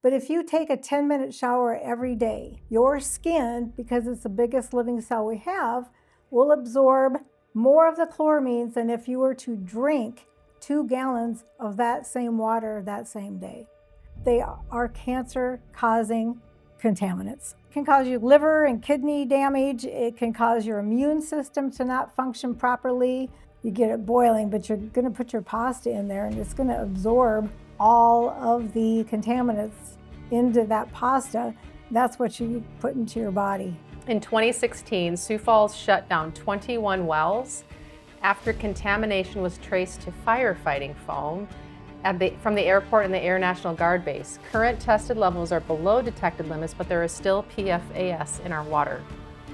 But if you take a 10-minute shower every day, your skin, because it's the biggest living cell we have, will absorb more of the chloramines than if you were to drink 2 gallons of that same water that same day. They are cancer-causing contaminants. It can cause you liver and kidney damage. It can cause your immune system to not function properly. You get it boiling, but you're going to put your pasta in there and it's going to absorb all of the contaminants into that pasta. That's what you put into your body. In 2016, Sioux Falls shut down 21 wells after contamination was traced to firefighting foam from the airport and the Air National Guard base. Current tested levels are below detected limits, but there is still PFAS in our water.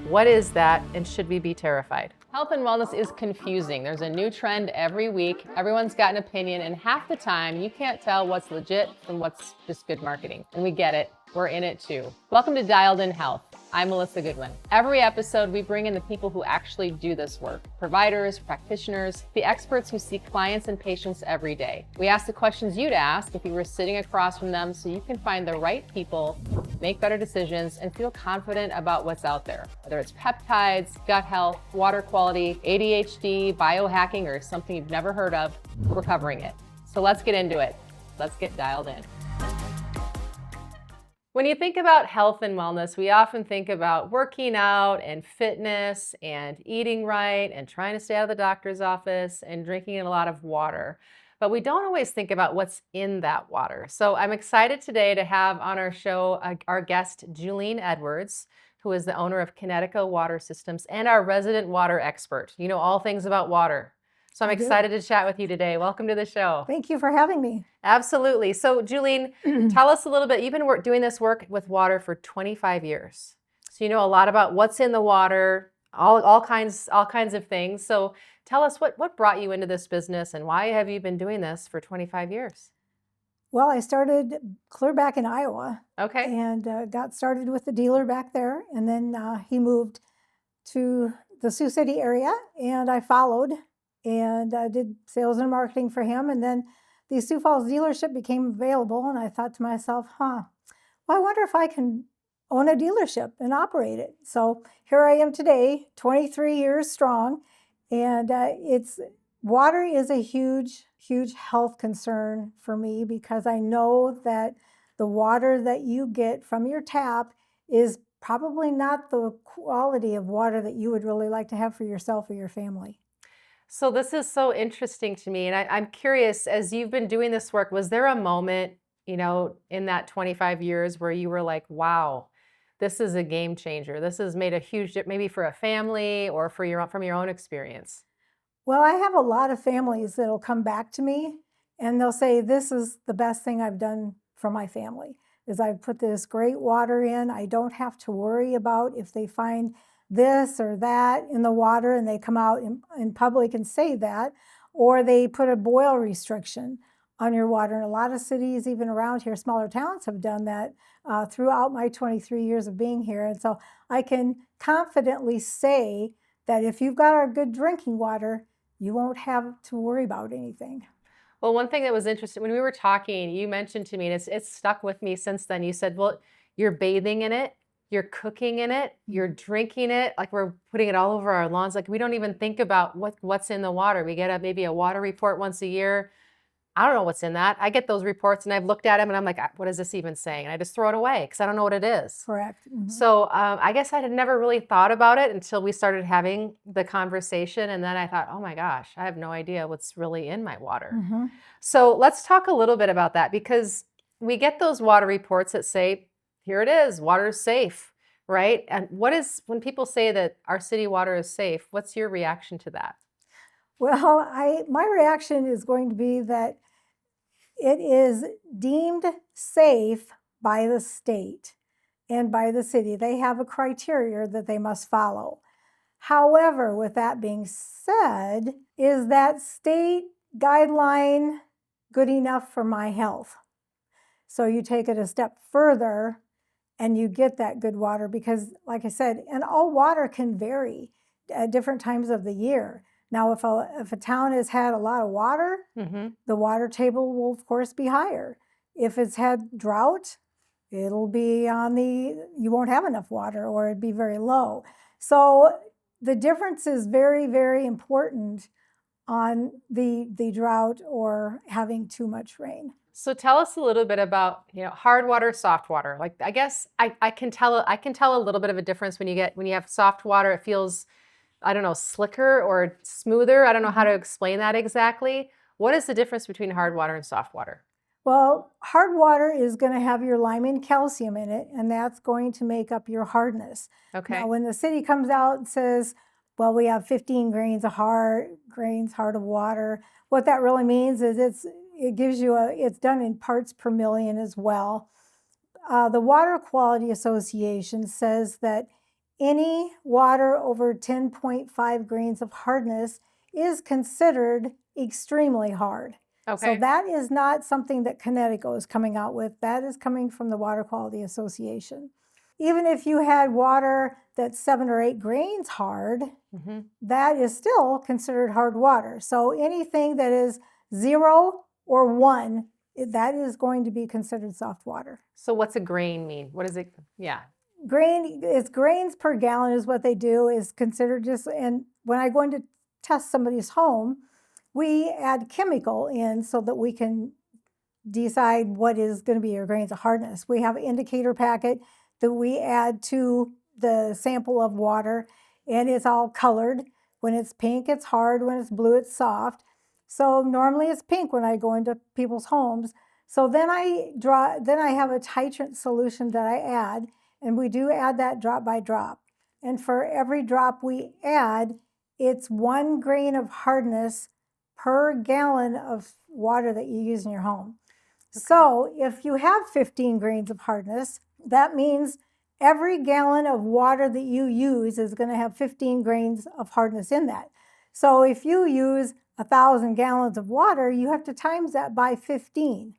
What is that, and should we be terrified? Health and wellness is confusing. There's a new trend every week. Everyone's got an opinion, and half the time you can't tell what's legit from what's just good marketing. And we get it. We're in it too. Welcome to Dialed In Health. I'm Melissa Goodwin. Every episode, we bring in the people who actually do this work. Providers, practitioners, the experts who see clients and patients every day. We ask the questions you'd ask if you were sitting across from them so you can find the right people, make better decisions, and feel confident about what's out there. Whether it's peptides, gut health, water quality, ADHD, biohacking, or something you've never heard of, we're covering it. So let's get into it. Let's get dialed in. When you think about health and wellness, we often think about working out and fitness and eating right and trying to stay out of the doctor's office and drinking a lot of water. But we don't always think about what's in that water. So I'm excited today to have on our show our guest, Julene Edwards, who is the owner of Kinetico Water Systems and our resident water expert. You know all things about water. So I'm excited to chat with you today. Welcome to the show. Thank you for having me. Absolutely. So Julene, tell us a little bit. You've been doing this work with water for 25 years. So you know a lot about what's in the water, all kinds of things. So tell us what brought you into this business and why have you been doing this for 25 years? Well, I started clear back in Iowa. Okay. And got started with the dealer back there. And then he moved to the Sioux City area and I followed and did sales and marketing for him. And then the Sioux Falls dealership became available. And I thought to myself, well, I wonder if I can own a dealership and operate it. So here I am today, 23 years strong. And water is a huge, huge health concern for me because I know that the water that you get from your tap is probably not the quality of water that you would really like to have for yourself or your family. So this is so interesting to me. And I'm curious, as you've been doing this work, was there a moment, in that 25 years where you were like, wow, this is a game changer. This has made a huge difference, maybe for a family or from your own experience? Well, I have a lot of families that'll come back to me and they'll say, this is the best thing I've done for my family, is I've put this great water in. I don't have to worry about if they find this or that in the water and they come out in public and say that, or they put a boil restriction on your water. And a lot of cities, even around here, smaller towns have done that throughout my 23 years of being here. And so I can confidently say that if you've got our good drinking water, you won't have to worry about anything. Well, one thing that was interesting, when we were talking, you mentioned to me, and it's stuck with me since then, you said, well, you're bathing in it, you're cooking in it, you're drinking it, like we're putting it all over our lawns. Like we don't even think about what's in the water. We get maybe a water report once a year. I don't know what's in that. I get those reports and I've looked at them and I'm like, what is this even saying? And I just throw it away because I don't know what it is. Correct. Mm-hmm. So I guess I had never really thought about it until we started having the conversation. And then I thought, oh my gosh, I have no idea what's really in my water. Mm-hmm. So let's talk a little bit about that because we get those water reports that say, here it is, water is safe, right? And when people say that our city water is safe, what's your reaction to that? Well, my reaction is going to be that it is deemed safe by the state and by the city. They have a criteria that they must follow. However, with that being said, is that state guideline good enough for my health? So you take it a step further and you get that good water because, like I said, and all water can vary at different times of the year. Now, if a town has had a lot of water, Mm-hmm. the water table will, of course, be higher. If it's had drought, it'll be you won't have enough water, or it'd be very low. So the difference is very, very important on the drought or having too much rain. So tell us a little bit about, hard water, soft water. Like, I guess I can tell a little bit of a difference when you have soft water. It feels, I don't know, slicker or smoother. I don't know how to explain that exactly. What is the difference between hard water and soft water? Well, hard water is going to have your lime and calcium in it, and that's going to make up your hardness. Okay. Now, when the city comes out and says, well, we have 15 grains of hard of water, what that really means is it's done in parts per million as well. The Water Quality Association says that any water over 10.5 grains of hardness is considered extremely hard. Okay. So that is not something that Kinetico is coming out with. That is coming from the Water Quality Association. Even if you had water that's 7 or 8 grains hard, that is still considered hard water. So anything that is 0 or 1, that is going to be considered soft water. So what's a grain mean? What is it? Yeah. It's grains per gallon is what they do, is considered just, and when I go in to test somebody's home, we add chemical in so that we can decide what is going to be your grains of hardness. We have an indicator packet that we add to the sample of water, and it's all colored. When it's pink, it's hard. When it's blue, it's soft. So normally it's pink when I go into people's homes. So then I have a titrant solution that I add, and we do add that drop by drop. And for every drop we add, it's 1 grain of hardness per gallon of water that you use in your home. Okay. So if you have 15 grains of hardness, that means every gallon of water that you use is going to have 15 grains of hardness in that. So if you use 1,000 gallons of water, you have to times that by 15.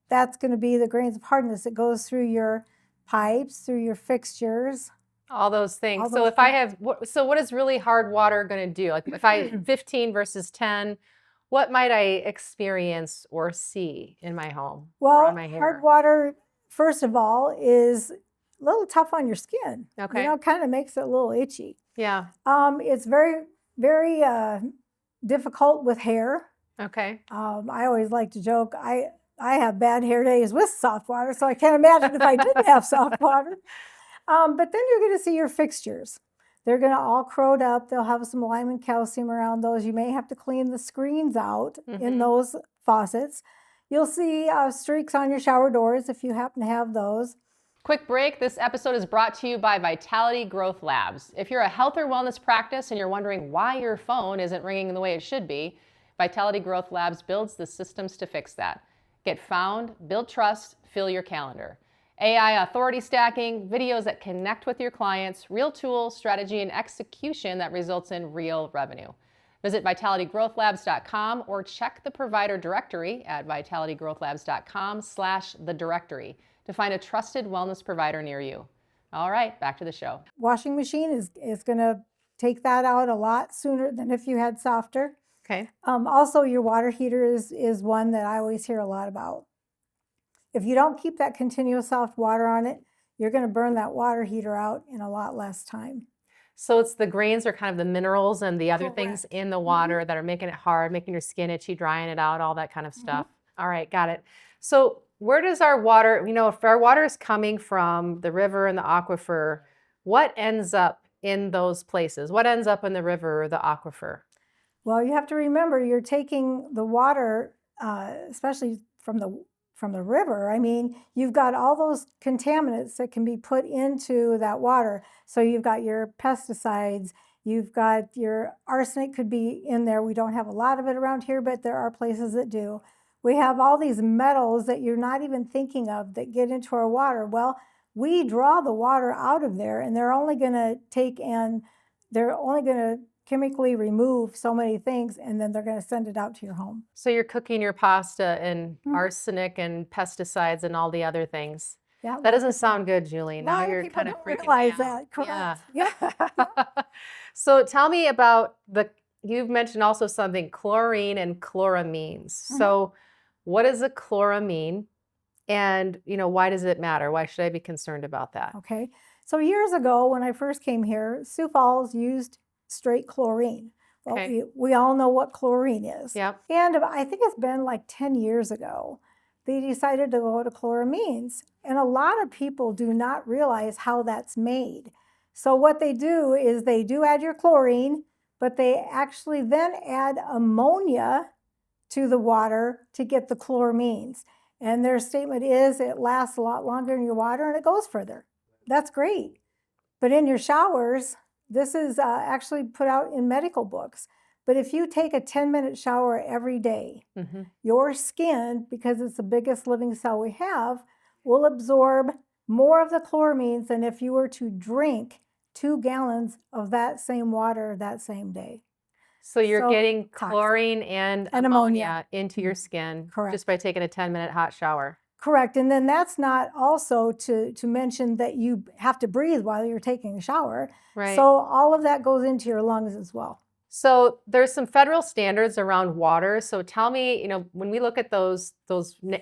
That's going to be the grains of hardness that goes through your pipes, through your fixtures. All those things. So if I have, what is really hard water going to do? Like if I 15 versus 10, what might I experience or see in my home or on my hair? Hard water, first of all, is a little tough on your skin. Okay. Kind of makes it a little itchy. Yeah. It's very, very difficult with hair. Okay. I always like to joke, I have bad hair days with soft water, so I can't imagine if I didn't have soft water. But then you're going to see your fixtures. They're going to all corrode up. They'll have some lime and calcium around those. You may have to clean the screens out in those faucets. You'll see streaks on your shower doors if you happen to have those. Quick break. This episode is brought to you by Vitality Growth Labs. If you're a health or wellness practice and you're wondering why your phone isn't ringing the way it should be, Vitality Growth Labs builds the systems to fix that. Get found, build trust, fill your calendar. AI authority stacking, videos that connect with your clients, real tools, strategy, and execution that results in real revenue. Visit vitalitygrowthlabs.com or check the provider directory at vitalitygrowthlabs.com/the directory to find a trusted wellness provider near you. All right, back to the show. Washing machine is going to take that out a lot sooner than if you had softer. Okay. Also, your water heater is one that I always hear a lot about. If you don't keep that continuous soft water on it, you're going to burn that water heater out in a lot less time. So it's the grains are kind of the minerals and the other things in the water that are making it hard, making your skin itchy, drying it out, all that kind of stuff. All right, got it. So where does our water, if our water is coming from the river and the aquifer, what ends up in those places? What ends up in the river or the aquifer? Well, you have to remember you're taking the water, especially from the river. I mean, you've got all those contaminants that can be put into that water. So you've got your pesticides, you've got your arsenic could be in there. We don't have a lot of it around here, but there are places that do. We have all these metals that you're not even thinking of that get into our water. Well, we draw the water out of there, and they're only going to chemically remove so many things, and then they're going to send it out to your home. So you're cooking your pasta in arsenic and pesticides and all the other things. Yeah, that doesn't sound good, Julie. Now you're kind of freaking me out. That. Correct. Yeah. So tell me about you've mentioned also something, chlorine and chloramines. So what is a chloramine And, why does it matter? Why should I be concerned about that? Okay. So years ago, when I first came here, Sioux Falls used straight chlorine. Well, Okay. we all know what chlorine is. Yep. And I think it's been like 10 years ago, they decided to go to chloramines. And a lot of people do not realize how that's made. So what they do is they do add your chlorine, but they actually then add ammonia to the water to get the chloramines. And their statement is it lasts a lot longer in your water and it goes further. That's great. But in your showers, this is actually put out in medical books. But if you take a 10-minute shower every day, your skin, because it's the biggest living cell we have, will absorb more of the chloramines than if you were to drink 2 gallons of that same water that same day. So you're getting toxic. Chlorine and ammonia into your skin just by taking a 10-minute hot shower. Correct. And then that's not also to mention that you have to breathe while you're taking a shower. Right. So all of that goes into your lungs as well. So there's some federal standards around water. So tell me, when we look at those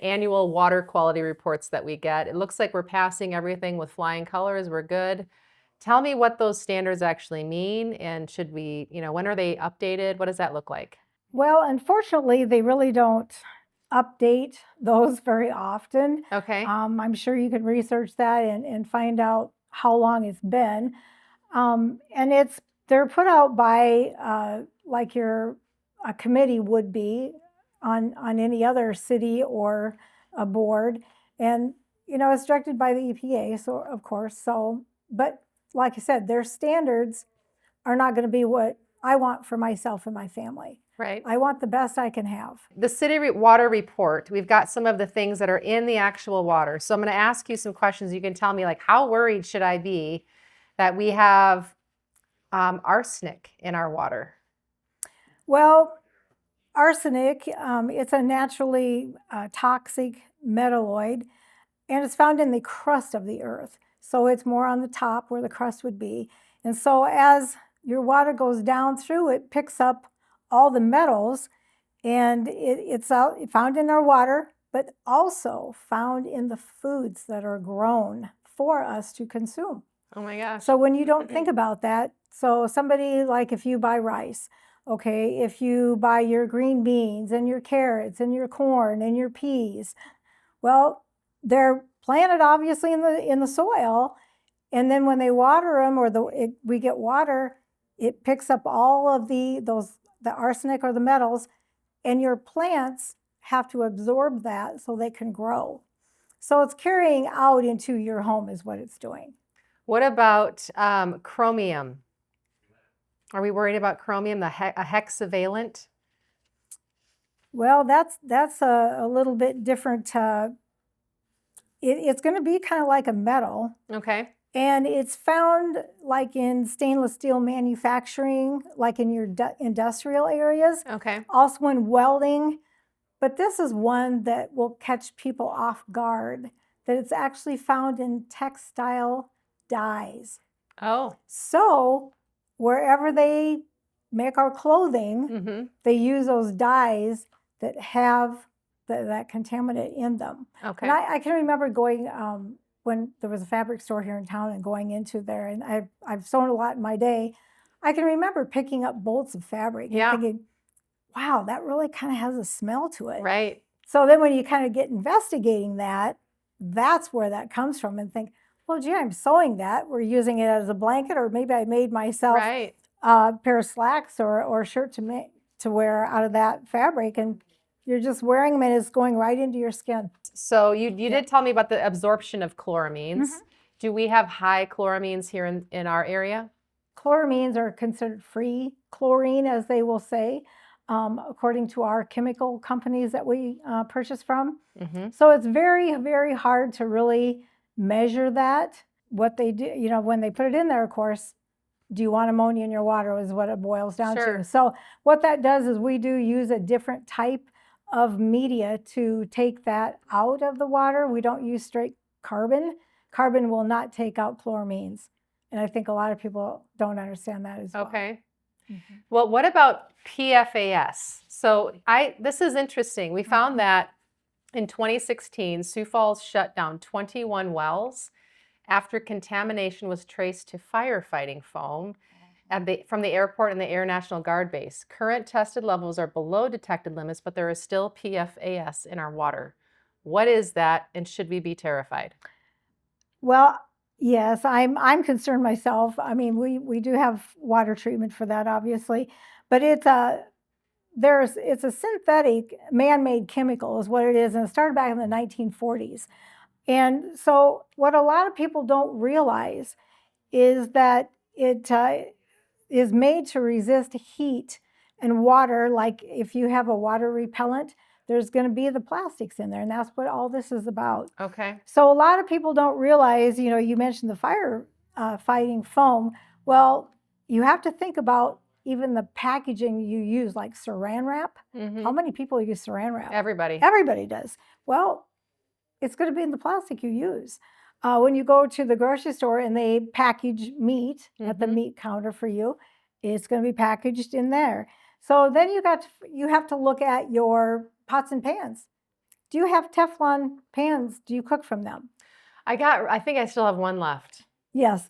annual water quality reports that we get, it looks like we're passing everything with flying colors. We're good. Tell me what those standards actually mean, and should we, when are they updated? What does that look like? Well, unfortunately, they really don't update those very often. Okay. I'm sure you could research that and find out how long it's been. And they're put out by like a committee would be on any other city or a board. And, it's directed by the EPA, so of course. But like I said, their standards are not going to be what I want for myself and my family. Right. I want the best I can have. The city water report, we've got some of the things that are in the actual water. So I'm going to ask you some questions. You can tell me, like, how worried should I be that we have arsenic in our water? Well, arsenic, it's a naturally toxic metalloid, and it's found in the crust of the earth. So it's more on the top where the crust would be. And so as your water goes down through, it picks up all the metals, and it's found in our water, but also found in the foods that are grown for us to consume. Oh my gosh. So when you don't think about that, so somebody, like if you buy rice, okay, if you buy your green beans and your carrots and your corn and your peas, well, they're planted obviously in the soil, and then when they water them we get water, it picks up all of the arsenic or the metals, and your plants have to absorb that so they can grow. So it's carrying out into your home is what it's doing. What about chromium? Are we worried about chromium, a hexavalent? Well, that's a little bit different. It's going to be kind of like a metal. Okay. And it's found like in stainless steel manufacturing, like in your industrial areas. Okay. Also in welding. But this is one that will catch people off guard, that it's actually found in textile dyes. Oh. So wherever they make our clothing, they use those dyes that have that contaminant in them. Okay. And I can remember going when there was a fabric store here in town and going into there, and I've sewn a lot in my day. I can remember picking up bolts of fabric and thinking, wow, that really kind of has a smell to it. Right. So then when you kind of get investigating that, that's where that comes from, and think, well, gee, I'm sewing that. We're using it as a blanket, or maybe I made myself a pair of slacks or a shirt to wear out of that fabric, and you're just wearing them and it's going right into your skin. So you did tell me about the absorption of chloramines. Do we have high chloramines here in our area? Chloramines are considered free chlorine, as they will say, according to our chemical companies that we purchase from. So it's very, very hard to really measure that. What they do, when they put it in there, of course, do you want ammonia in your water is what it boils down to. So what that does is we do use a different type of media to take that out of the water. We don't use straight carbon. Carbon will not take out chloramines. And I think a lot of people don't understand that as well. Okay. Well, what about PFAS? So this is interesting. We found that In 2016, Sioux Falls shut down 21 wells after contamination was traced to firefighting foam from the airport and the Air National Guard base. Current tested levels are below detected limits, but there is still PFAS in our water. What is that, and should we be terrified? Well, yes, I'm concerned myself. I mean, we do have water treatment for that, obviously, but it's a synthetic man-made chemical is what it is, and it started back in the 1940s. And so what a lot of people don't realize is that it is made to resist heat and water. Like if you have a water repellent, there's going to be the plastics in there, and that's what all this is about. Okay. So a lot of people don't realize, you mentioned the fire fighting foam. Well, you have to think about even the packaging you use, like saran wrap. How many people use saran wrap? Everybody. Everybody does. Well, it's going to be in the plastic you use. When you go to the grocery store and they package meat at the meat counter for you, it's going to be packaged in there. So then you have to look at your pots and pans. Do you have Teflon pans? Do you cook from them? I think I still have one left. Yes.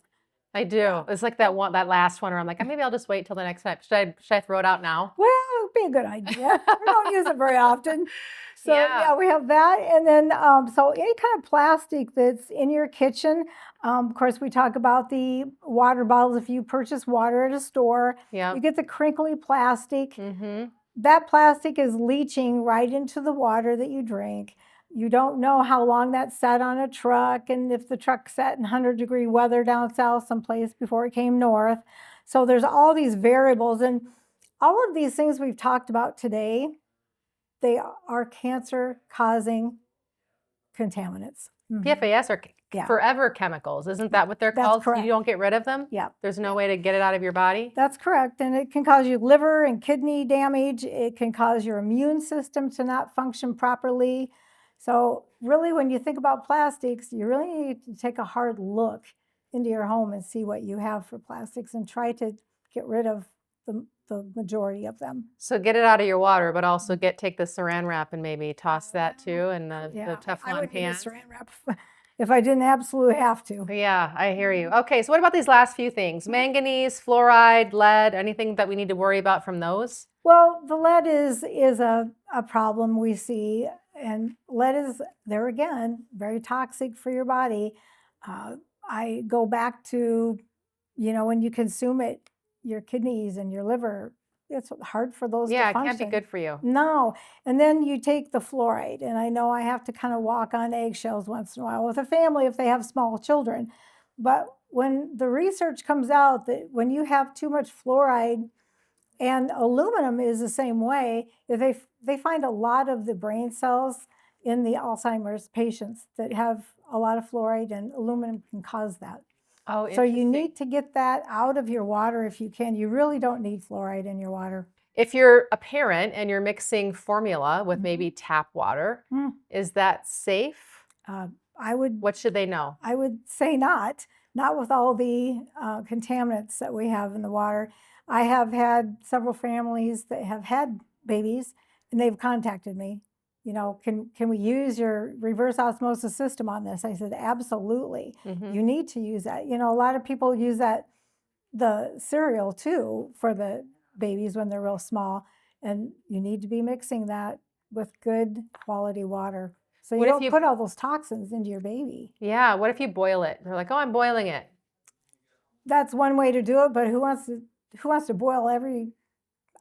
I do. It's like that last one where I'm like, maybe I'll just wait till the next time. Should I throw it out now? Well, it'd be a good idea. We don't use it very often. So Yeah. we have that. And then, so any kind of plastic that's in your kitchen, of course, we talk about the water bottles. If you purchase water at a store, Yeah. you get the crinkly plastic. Mm-hmm. That plastic is leaching right into the water that you drink. You don't know how long that sat on a truck, and if the truck sat in 100-degree weather down south someplace before it came north. So there's all these variables, and all of these things we've talked about today, they are cancer-causing contaminants. PFAS are forever chemicals. Isn't that what they're called? Correct. You don't get rid of them? Yeah. There's no way to get it out of your body? That's correct. And it can cause you liver and kidney damage. It can cause your immune system to not function properly. So really, when you think about plastics, you really need to take a hard look into your home and see what you have for plastics and try to get rid of the majority of them. So get it out of your water, but also take the saran wrap and maybe toss that too, and the I Teflon would pan. use saran wrap if I didn't absolutely have to. Yeah, I hear you. Okay, so what about these last few things? Manganese, fluoride, lead, anything that we need to worry about from those? Well, the lead is a problem we see, and lead is, there again, very toxic for your body. I go back to, when you consume it, your kidneys and your liver, it's hard for those to function. Yeah, it can't be good for you. No. And then you take the fluoride, and I know I have to kind of walk on eggshells once in a while with a family if they have small children. But when the research comes out that when you have too much fluoride, and aluminum is the same way, they find a lot of the brain cells in the Alzheimer's patients that have a lot of fluoride, and aluminum can cause that. Oh, so you need to get that out of your water if you can. You really don't need fluoride in your water. If you're a parent and you're mixing formula with maybe tap water, is that safe? What should they know? I would say not with all the contaminants that we have in the water. I have had several families that have had babies, and they've contacted me. Can we use your reverse osmosis system on this? I said, absolutely. You need to use that. A lot of people use the cereal too for the babies when they're real small, and you need to be mixing that with good quality water. So you don't put all those toxins into your baby. Yeah, what if you boil it? They're like, oh, I'm boiling it. That's one way to do it, but who wants to boil every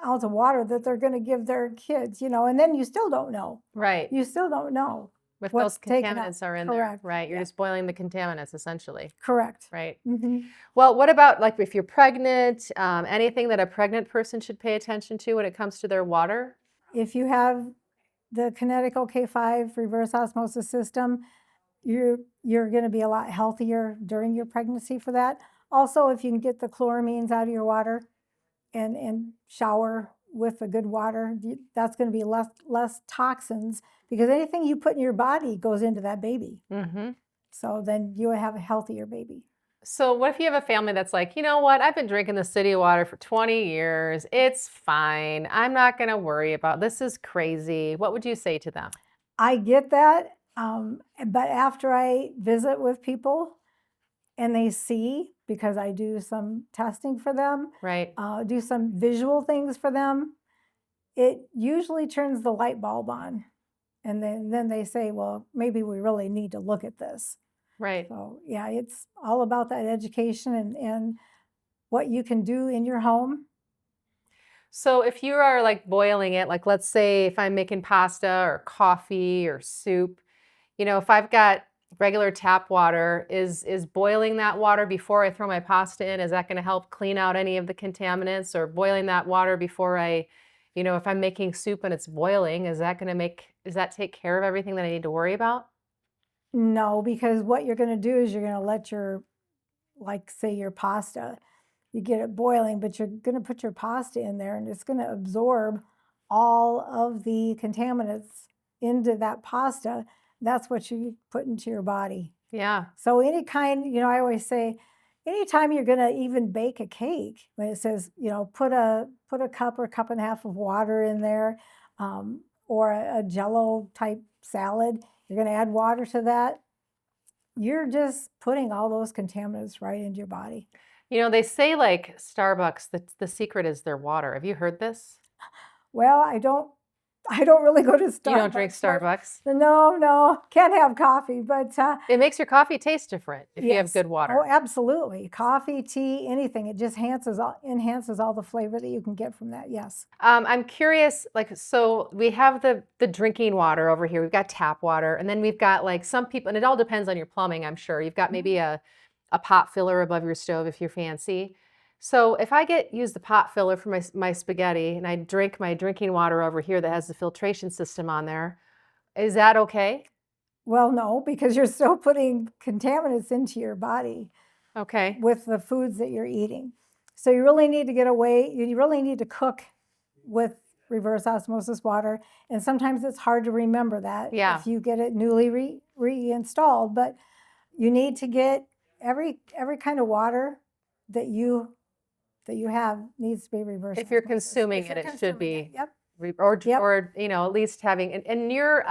ounce of water that they're going to give their kids, and then you still don't know. Right. You still don't know. If those contaminants are in there. Right. You're just boiling the contaminants, essentially. Correct. Right. Well, what about like if you're pregnant, anything that a pregnant person should pay attention to when it comes to their water? If you have the Kinetico K5 reverse osmosis system, you're going to be a lot healthier during your pregnancy for that. Also, if you can get the chloramines out of your water and shower with the good water, that's going to be less toxins, because anything you put in your body goes into that baby. So then you will have a healthier baby. So what if you have a family that's like, you know what, I've been drinking the city water for 20 years. It's fine. I'm not going to worry about this. Is crazy. What would you say to them? I get that, but after I visit with people and they see, because I do some testing for them, Right. do some visual things for them, it usually turns the light bulb on. And then they say, well, maybe we really need to look at this. Right. So yeah, it's all about that education and what you can do in your home. So if you are like boiling it, like let's say if I'm making pasta or coffee or soup, if I've got regular tap water, is boiling that water before I throw my pasta in, is that going to help clean out any of the contaminants? Or boiling that water before if I'm making soup and it's boiling, does that take care of everything that I need to worry about? No, because what you're going to do is you're going to let like say your pasta, you get it boiling, but you're going to put your pasta in there and it's going to absorb all of the contaminants into that pasta. That's what you put into your body. Yeah. So any kind, I always say, anytime you're going to even bake a cake, when it says, put a cup or cup and a half of water in there, or a Jello type salad, you're going to add water to that. You're just putting all those contaminants right into your body. They say like Starbucks, the secret is their water. Have you heard this? Well, I don't really go to Starbucks. You don't drink Starbucks? No, can't have coffee, but it makes your coffee taste different if you have yes. good water. Oh, absolutely. Coffee, tea, anything. It just enhances all the flavor that you can get from that. Yes. I'm curious, so we have the drinking water over here. We've got tap water, and then we've got like some people, and it all depends on your plumbing, I'm sure. You've got maybe a pot filler above your stove if you're fancy. So if I use the pot filler for my spaghetti and I drink my drinking water over here that has the filtration system on there, is that okay? Well, no, because you're still putting contaminants into your body. Okay. With the foods that you're eating. So you really need to get away. You really need to cook with reverse osmosis water. And sometimes it's hard to remember that if you get it newly reinstalled. But you need to get every kind of water that you have needs to be reverse. If you're consuming it, it should be. Yep. Or at least having and your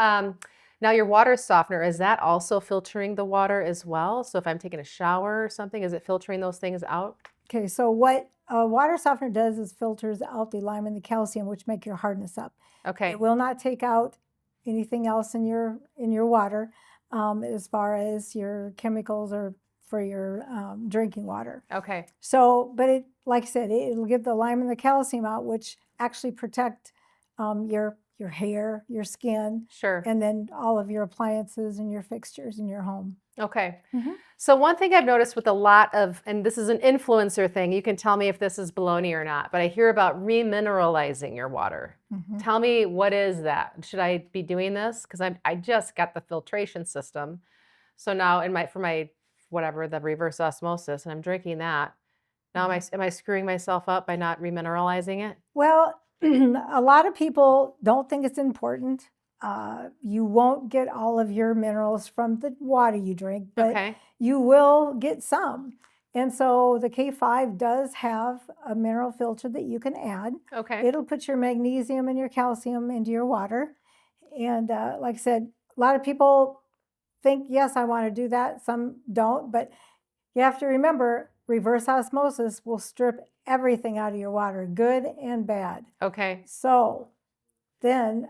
now your water softener, is that also filtering the water as well? So if I'm taking a shower or something, is it filtering those things out? Okay, so what a water softener does is filters out the lime and the calcium, which make your hardness up. Okay. It will not take out anything else in your water, as far as your chemicals or for your drinking water. Okay. So, but it, like I said, it'll get the lime and the calcium out, which actually protect your hair, your skin, Sure. and then all of your appliances and your fixtures in your home. Okay. So one thing I've noticed with a lot of, and this is an influencer thing, you can tell me if this is baloney or not, but I hear about remineralizing your water. Tell me, what is that? Should I be doing this? Because I just got the filtration system. So now for my whatever, the reverse osmosis, and I'm drinking that. Now am I screwing myself up by not remineralizing it? Well, a lot of people don't think it's important. You won't get all of your minerals from the water you drink, but you will get some. And so the K5 does have a mineral filter that you can add. Okay. It'll put your magnesium and your calcium into your water. And like I said, a lot of people think, yes, I want to do that. Some don't, but you have to remember, reverse osmosis will strip everything out of your water, good and bad. Okay. So then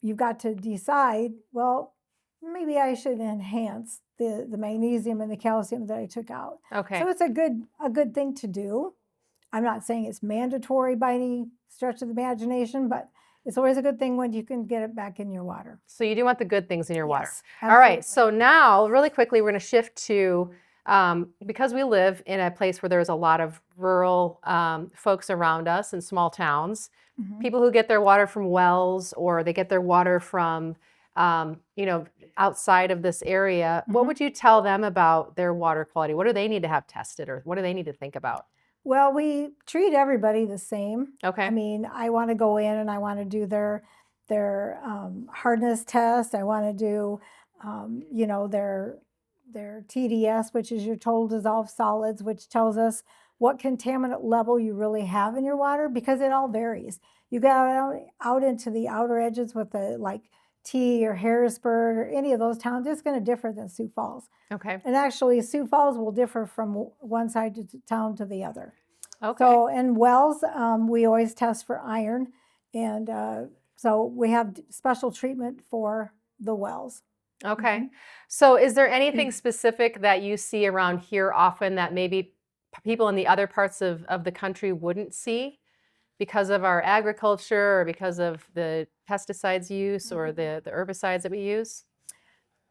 you've got to decide, well, maybe I should enhance the magnesium and the calcium that I took out. Okay. So it's a good thing to do. I'm not saying it's mandatory by any stretch of the imagination, but it's always a good thing when you can get it back in your water. So you do want the good things in your water. Yes, all right. So now, really quickly, we're going to shift to, because we live in a place where there's a lot of rural folks around us in small towns, people who get their water from wells or they get their water from, outside of this area. What would you tell them about their water quality? What do they need to have tested, or what do they need to think about? Well, we treat everybody the same. Okay. I mean, I want to go in and I want to do their hardness test. I want to do, their TDS, which is your total dissolved solids, which tells us what contaminant level you really have in your water, because it all varies. You go out into the outer edges with the T or Harrisburg or any of those towns, it's going to differ than Sioux Falls. Okay. And actually, Sioux Falls will differ from one side of the town to the other. Okay. So, in wells, we always test for iron, and so we have special treatment for the wells. Okay. So is there anything specific that you see around here often that maybe people in the other parts of the country wouldn't see because of our agriculture or because of the pesticides use or the herbicides that we use?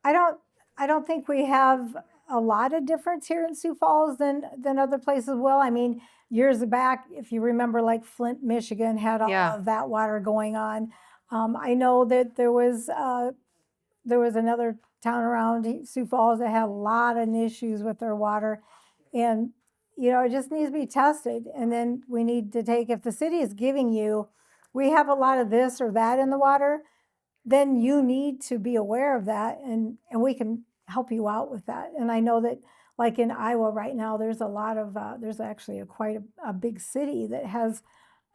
I don't think we have a lot of difference here in Sioux Falls than other places will. I mean, years back, if you remember, like Flint, Michigan had all of that water going on. I know that there was another town around Sioux Falls that had a lot of issues with their water, and it just needs to be tested. And then we need to take, if the city is giving you, we have a lot of this or that in the water, then you need to be aware of that, and we can help you out with that. And I know that, like in Iowa right now, there's a lot of there's actually quite a big city that has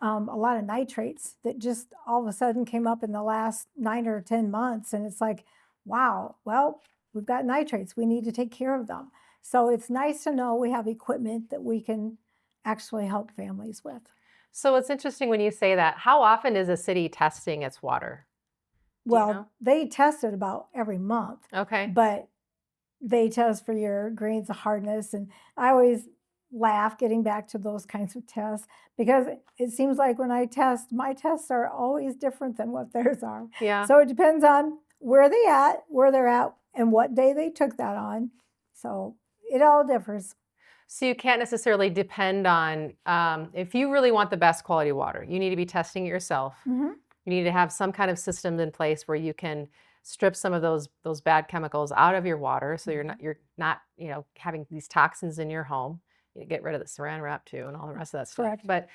a lot of nitrates that just all of a sudden came up in the last 9 or 10 months, and it's like, wow, well, we've got nitrates, we need to take care of them. So it's nice to know we have equipment that we can actually help families with. So it's interesting when you say that. How often is a city testing its water? Well, they test it about every month. Okay. But they test for your grains of hardness. And I always laugh getting back to those kinds of tests, because it seems like when I test, my tests are always different than what theirs are. Yeah. So it depends on where they're at, and what day they took that on. So it all differs. So you can't necessarily depend on, if you really want the best quality water, you need to be testing it yourself. Mm-hmm. You need to have some kind of system in place where you can strip some of those bad chemicals out of your water, so you're not having these toxins in your home. You get rid of the saran wrap too and all the rest of that stuff. Correct. But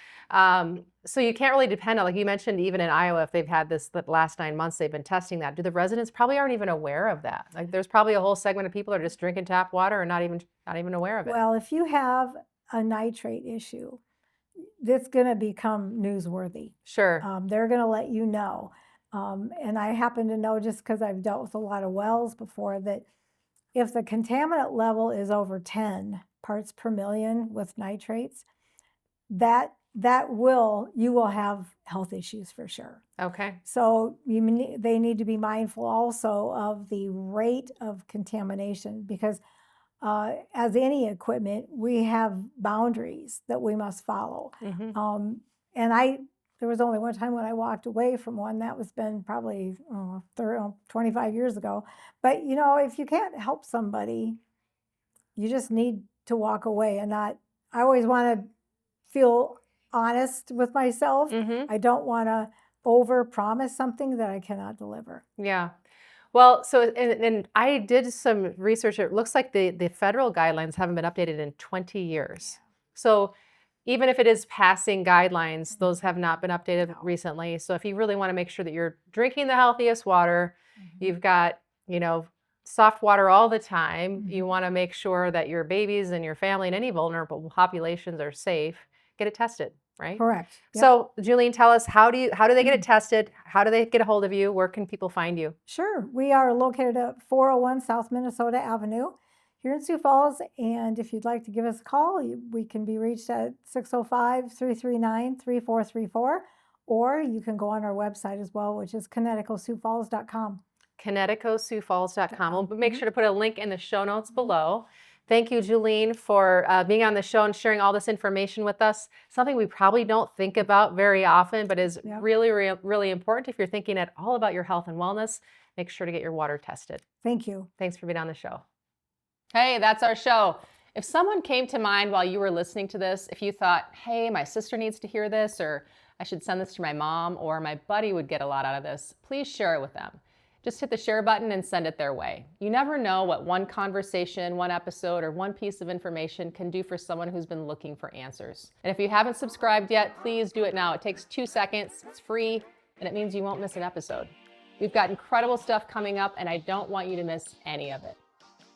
so you can't really depend on, like you mentioned, even in Iowa, if they've had this the last 9 months they've been testing that. Do the residents probably aren't even aware of that? Like there's probably a whole segment of people that are just drinking tap water and not even aware of it. Well, if you have a nitrate issue, it's going to become newsworthy. Sure. They're going to let you know. And I happen to know, just because I've dealt with a lot of wells before, that if the contaminant level is over 10 parts per million with nitrates, you will have health issues for sure. Okay. So they need to be mindful also of the rate of contamination, because as any equipment, we have boundaries that we must follow. Mm-hmm. There was only one time when I walked away from one. That was been probably 25 years ago. But if you can't help somebody, you just need to walk away and not. I always want to feel honest with myself. Mm-hmm. I don't want to over-promise something that I cannot deliver. Yeah. Well, so and I did some research. It looks like the federal guidelines haven't been updated in 20 years. So even if it is passing guidelines, those have not been updated recently. So if you really want to make sure that you're drinking the healthiest water, you've got, soft water all the time. You want to make sure that your babies and your family and any vulnerable populations are safe. Get it tested, right? Correct. Yep. So Julene, tell us, how do they get it tested? How do they get a hold of you? Where can people find you? Sure. We are located at 401 South Minnesota Avenue here in Sioux Falls. And if you'd like to give us a call, we can be reached at 605-339-3434. Or you can go on our website as well, which is KineticoSiouxFalls.com. KineticoSiouxFalls.com. We'll make sure to put a link in the show notes below. Thank you, Julene, for being on the show and sharing all this information with us. Something we probably don't think about very often, but is really, really important if you're thinking at all about your health and wellness. Make sure to get your water tested. Thank you. Thanks for being on the show. Hey, that's our show. If someone came to mind while you were listening to this, if you thought, hey, my sister needs to hear this, or I should send this to my mom, or my buddy would get a lot out of this, please share it with them. Just hit the share button and send it their way. You never know what one conversation, one episode, or one piece of information can do for someone who's been looking for answers. And if you haven't subscribed yet, please do it now. It takes 2 seconds, it's free, and it means you won't miss an episode. We've got incredible stuff coming up, and I don't want you to miss any of it.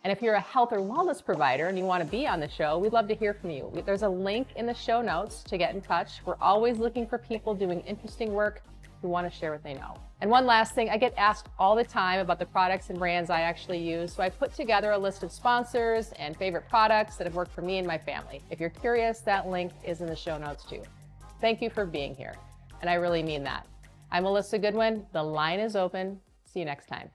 And if you're a health or wellness provider and you want to be on the show, we'd love to hear from you. There's a link in the show notes to get in touch. We're always looking for people doing interesting work who want to share what they know. And one last thing, I get asked all the time about the products and brands I actually use, so I put together a list of sponsors and favorite products that have worked for me and my family. If you're curious, that link is in the show notes too. Thank you for being here, and I really mean that. I'm Melissa Goodwin. The line is open. See you next time.